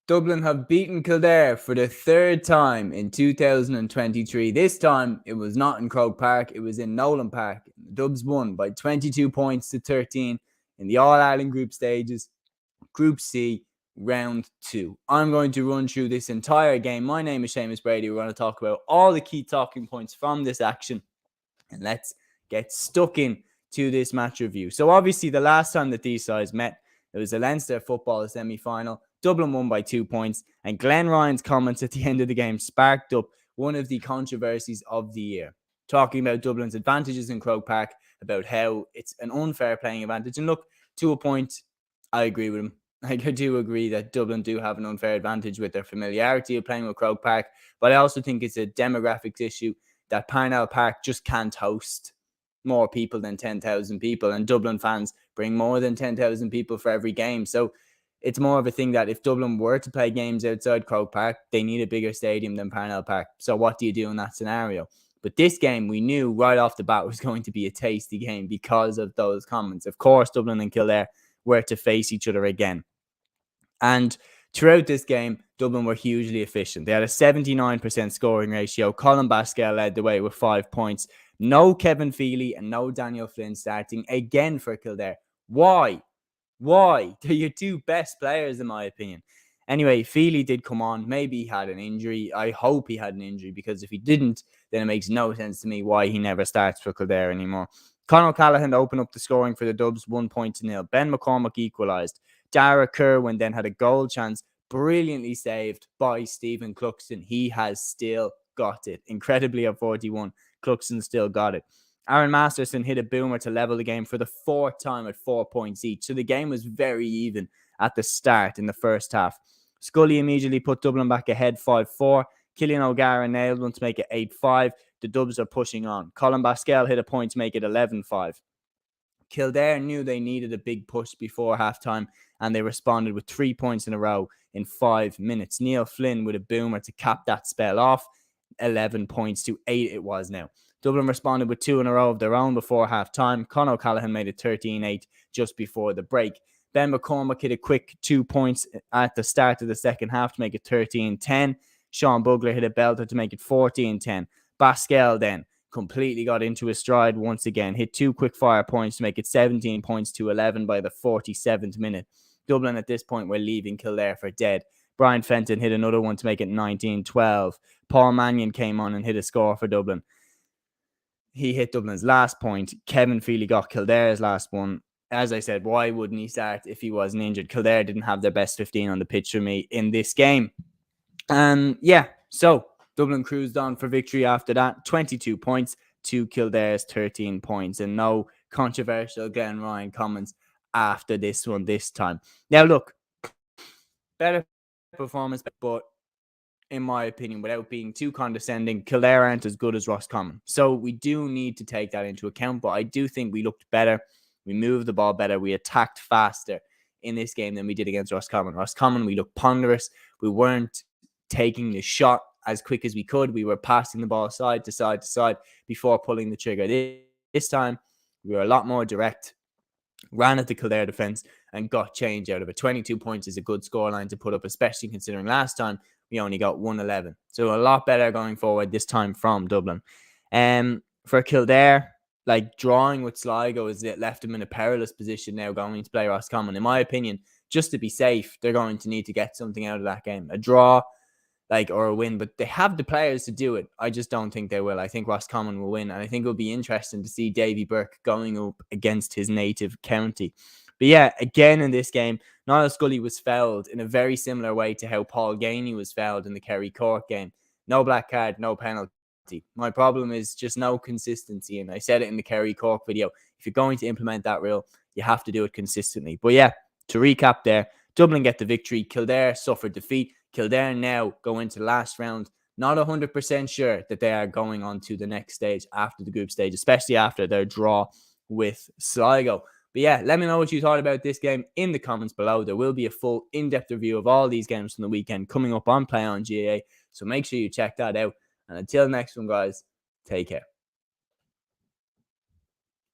Dublin have beaten Kildare for the third time in 2023. This time, it was not in Croke Park, it was in Nowlan Park. The Dubs won by 22 points to 13 in the All-Ireland group stages, Group C, Round 2. I'm going to run through this entire game. My name is Seamus Brady. We're going to talk about all the key talking points from this action. And let's get stuck in to this match review. So obviously, the last time that these sides met, it was a Leinster football semi-final. Dublin won by 2 points, and Glenn Ryan's comments at the end of the game sparked up one of the controversies of the year, talking about Dublin's advantages in Croke Park, about how it's an unfair playing advantage. And look, to a point, I agree with him. I do agree that Dublin do have an unfair advantage with their familiarity of playing with Croke Park, but I also think it's a demographics issue that Parnell Park just can't host more people than 10,000 people, and Dublin fans bring more than 10,000 people for every game. So it's more of a thing that if Dublin were to play games outside Croke Park, they need a bigger stadium than Parnell Park. So what do you do in that scenario? But this game, we knew right off the bat was going to be a tasty game because of those comments. Of course, Dublin and Kildare were to face each other again. And throughout this game, Dublin were hugely efficient. They had a 79% scoring ratio. Colm Basquel led the way with 5 points. No Kevin Feely and no Daniel Flynn starting again for Kildare. Why? They're your two best players, in my opinion. Anyway, Feely did come on. Maybe he had an injury. I hope he had an injury, because if he didn't, then it makes no sense to me why he never starts for Kildare anymore. Conor O'Callaghan opened up the scoring for the Dubs, 1-0. Ben McCormack equalised. Dara Kerwin then had a goal chance, brilliantly saved by Stephen Cluxton. He has still got it. Incredibly, at 41, Cluxton still got it. Aaron Masterson hit a boomer to level the game for the fourth time at 4 points each. So the game was very even at the start in the first half. Scully immediately put Dublin back ahead 5-4. Killian O'Gara nailed one to make it 8-5. The Dubs are pushing on. Colm Basquel hit a point to make it 11-5. Kildare knew they needed a big push before halftime, and they responded with 3 points in a row in 5 minutes. Neil Flynn with a boomer to cap that spell off. 11 points to 8 it was now. Dublin responded with 2 in a row of their own before half-time. Conor O'Callaghan made it 13-8 just before the break. Ben McCormack hit a quick 2 points at the start of the second half to make it 13-10. Sean Bugler hit a belter to make it 14-10. Basquel then completely got into his stride once again. Hit 2 quick-fire points to make it 17 points to 11 by the 47th minute. Dublin at this point were leaving Kildare for dead. Brian Fenton hit another one to make it 19-12. Paul Mannion came on and hit a score for Dublin. He hit Dublin's last point. Kevin Feely got Kildare's last one. As I said, why wouldn't he start if he wasn't injured? Kildare didn't have their best 15 on the pitch for me in this game. So Dublin cruised on for victory after that. 22 points to Kildare's 13 points. And no controversial Glenn Ryan comments after this one this time. Now, look, better performance, but in my opinion, without being too condescending, Kildare aren't as good as Roscommon. So we do need to take that into account. But I do think we looked better. We moved the ball better. We attacked faster in this game than we did against Roscommon. Roscommon, we looked ponderous. We weren't taking the shot as quick as we could. We were passing the ball side to side to side before pulling the trigger. This time, we were a lot more direct. Ran at the Kildare defence and got change out of it. 22 points is a good scoreline to put up, especially considering last time we only got 111. So a lot better going forward this time from Dublin. For Kildare, like drawing with Sligo is it left them in a perilous position now going to play Roscommon. In my opinion, just to be safe, they're going to need to get something out of that game. A draw, or a win, but they have the players to do it. I just don't think they will. I think Roscommon will win, and I think it'll be interesting to see Davy Burke going up against his native county. But yeah, again in this game, Niall Scully was fouled in a very similar way to how Paul Gainey was fouled in the Kerry Cork game. No black card, no penalty. My problem is just no consistency, and I said it in the Kerry Cork video. If you're going to implement that rule, you have to do it consistently. But yeah, to recap there, Dublin get the victory. Kildare suffered defeat. Kildare now go into the last round. Not 100% sure that they are going on to the next stage after the group stage, especially after their draw with Sligo. But yeah, let me know what you thought about this game in the comments below. There will be a full in-depth review of all these games from the weekend coming up on Play on GAA. So make sure you check that out. And until the next one, guys, take care.